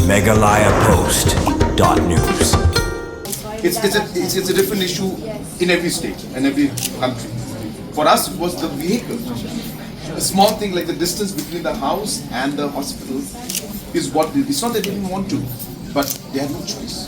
MeghalayaPost.news. It's a different issue in every state and every country. For us, it was the vehicle. A small thing like the distance between the house and the hospital is what it's not that they didn't want to, but they had no choice.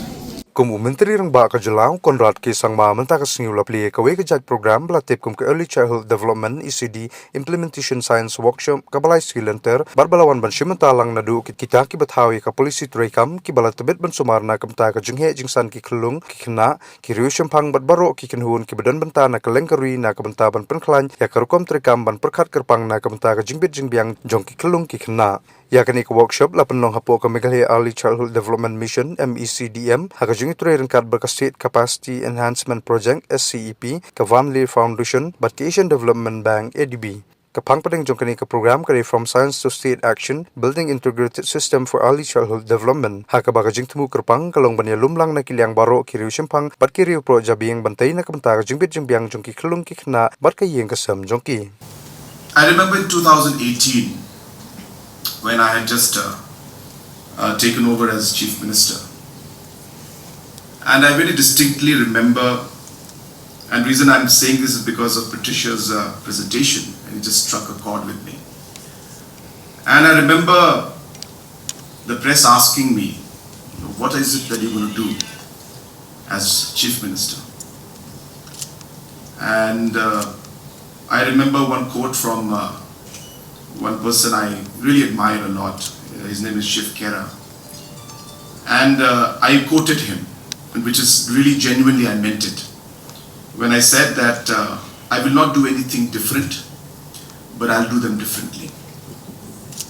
Como Menteri Rang Ba Kajalang Konrad Kisang Ma Mentaka Singula Pli Kawe Kajat Program Blatip Kum Early Childhood Development ECD Implementation Science Workshop Kabalai Skilenter Barbalawan Ban Shimentalang Nadu Kita Ki Bathawi Ka Polisi Treikam Ki Balatbet Ban Sumarna Kamta Ka Jinghe Jingsan Ki Khyllung Khynnah Ki Riushempang Bat Baro Ki Kenhun Ki Badan Banta Na Kalengkari Na Kabanta Ban Penklan Ïaka Jingpyntreikam Ban Phai Khmat Kyrpang Na Kamta Ka Jingpyntreikam Jong Ki Khyllung Khynnah Ïaka ni workshop la penlong hapo ka Meghalaya Early Childhood Development Mission MECDM haka Jingpyntreikam kat berka State Capacity Enhancement Project SCEP ka Van Leer Foundation bat ki Asian Development Bank ADB ka pangpadeng jong kani ka program kare From Science to State Action Building Integrated System for Early Childhood Development haka baka Jingtemu Kyrpang kalong banya lumlang na kiliang baro ki Riushempang bat ki Riu Pro Jabing bantay na kamanta ka Jingpyntreikam jong ki Khyllung Khynnah bat ka yeng kasam jong ki. I remember in 2018 when I had just taken over as Chief Minister. And I very distinctly remember, and the reason I'm saying this is because of Patricia's presentation, and it just struck a chord with me. And I remember the press asking me, what is it that you're going to do as Chief Minister? And I remember one quote from one person I really admire a lot. His name is Chief Kera. And I quoted him, which is really genuinely I meant it, when I said that I will not do anything different, but I'll do them differently.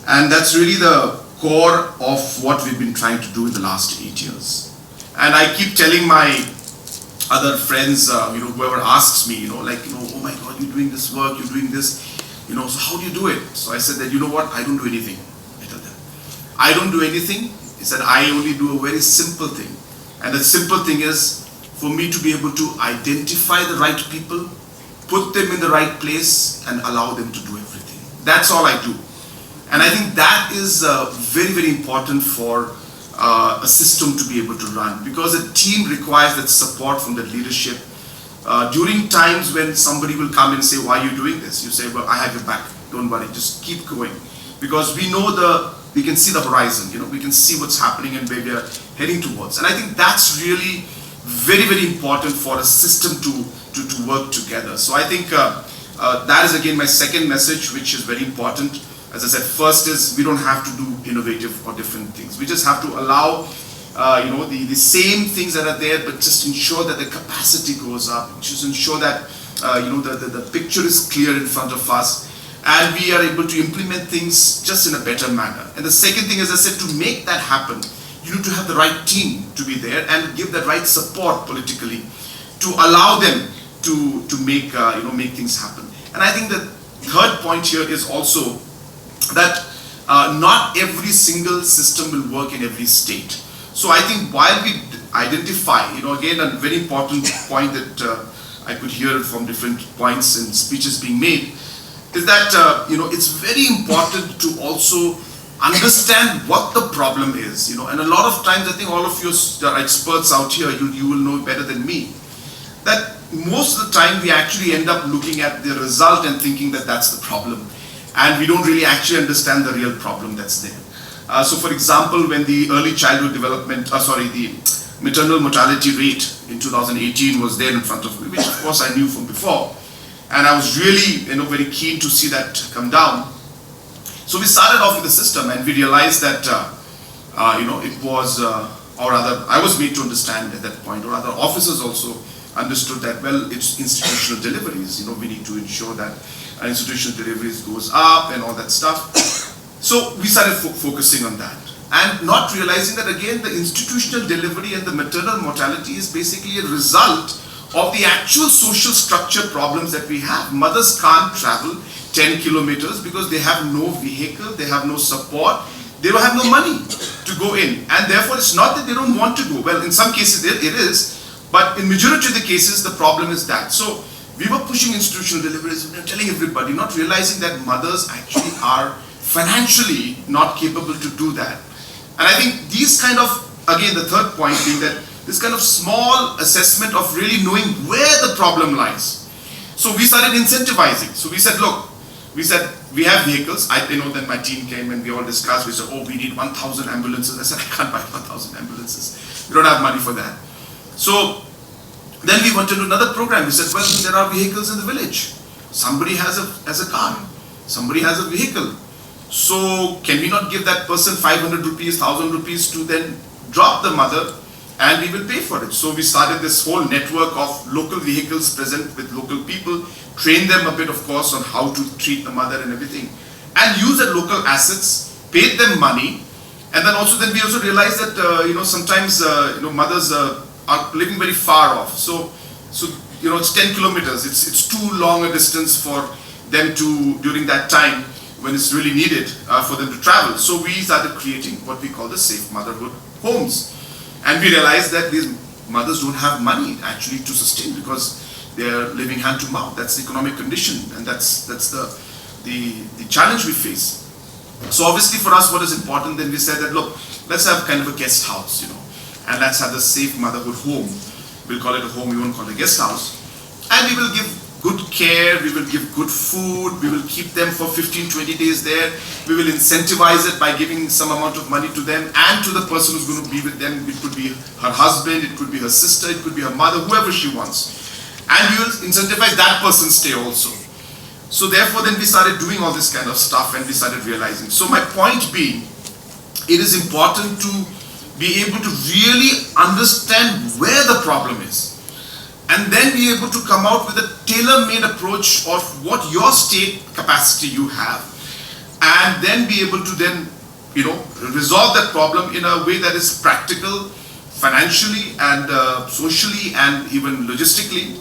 And that's really the core of what we've been trying to do in the last 8 years. And I keep telling my other friends, whoever asks me, oh my God, you're doing this work, you're doing this, so how do you do it? So I said that, I don't do anything. I tell them, I don't do anything. He said, I only do a very simple thing. And the simple thing is for me to be able to identify the right people, put them in the right place, and allow them to do everything. That's all I do. And I think that is very, very important for a system to be able to run, because a team requires that support from the leadership. During times when somebody will come and say, why are you doing this? You say, well, I have your back. Don't worry, just keep going. Because we know we can see the horizon, we can see what's happening and where we are heading towards. And I think that's really very, very important for a system to work together. So I think that is again my second message, which is very important. As I said, first is we don't have to do innovative or different things. We just have to allow the same things that are there, but just ensure that the capacity goes up, just ensure that the picture is clear in front of us, and we are able to implement things just in a better manner. And the second thing, as I said, to make that happen, you need to have the right team to be there and give that right support politically to allow them to make things happen. And I think the third point here is also that not every single system will work in every state. So I think while we identify, again a very important point that I could hear from different points and speeches being made, is that it's very important to also understand what the problem is, and a lot of times I think all of you are experts out here, you will know better than me, that most of the time we actually end up looking at the result and thinking that that's the problem, and we don't really actually understand the real problem that's there. So for example, when the early childhood development, the maternal mortality rate in 2018 was there in front of me, which of course I knew from before, and I was really very keen to see that come down. So we started off with the system, and we realized that it was, or rather I was made to understand at that point, or rather officers also understood that, well, it's institutional deliveries, we need to ensure that institutional deliveries goes up and all that stuff. So we started focusing on that, and not realizing that again the institutional delivery and the maternal mortality is basically a result of the actual social structure problems that we have. Mothers can't travel 10 kilometers because they have no vehicle, they have no support, they don't have no money to go in, and therefore it's not that they don't want to go. Well, in some cases it is, but in majority of the cases the problem is that. So we were pushing institutional deliveries, telling everybody, not realizing that mothers actually are financially not capable to do that. And I think these kind of, again, the third point being that this kind of small assessment of really knowing where the problem lies. So we started incentivizing. So we said, look, we have vehicles. Then my team came and we all discussed. We said, oh, we need 1,000 ambulances. I said, I can't buy 1,000 ambulances. We don't have money for that. So then we went into another program. We said, well, there are vehicles in the village. Somebody has a car. Somebody has a vehicle. So can we not give that person 500 rupees, 1,000 rupees to then drop the mother and we will pay for it. So we started this whole network of local vehicles present with local people, train them a bit, of course, on how to treat the mother and everything, and use the local assets, paid them money, and then we also realized that sometimes mothers are living very far off. So it's 10 kilometers. It's too long a distance for them to, during that time when it's really needed for them to travel. So we started creating what we call the safe motherhood homes. And we realized that these mothers don't have money actually to sustain because they're living hand to mouth. That's the economic condition, and that's the challenge we face. So obviously for us, what is important, then we said that, look, let's have kind of a guest house, and let's have the safe motherhood home. We'll call it a home, we won't call it a guest house. And we will give good care, we will give good food, we will keep them for 15-20 days there. We will incentivize it by giving some amount of money to them and to the person who's going to be with them. It could be her husband, it could be her sister, it could be her mother, whoever she wants. And we will incentivize that person's stay also. So therefore then we started doing all this kind of stuff and we started realizing. So my point being, it is important to be able to really understand where the problem is, and then be able to come out with a tailor-made approach of what your state capacity you have, and then be able to then resolve that problem in a way that is practical, financially and socially and even logistically,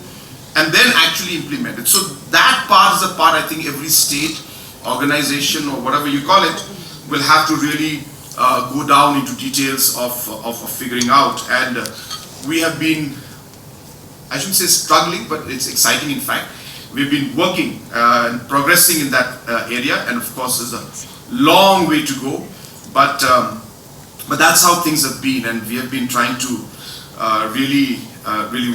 and then actually implement it. So that part is a part I think every state, organization or whatever you call it will have to really go down into details of figuring out. And we have been, I shouldn't say struggling, but it's exciting in fact. We've been working and progressing in that area, and of course there's a long way to go, but that's how things have been, and we have been trying to really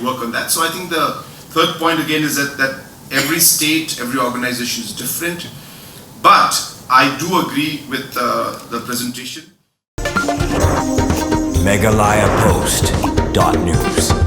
work on that. So I think the third point again is that every state, every organization is different, but I do agree with the presentation. MeghalayaPost.news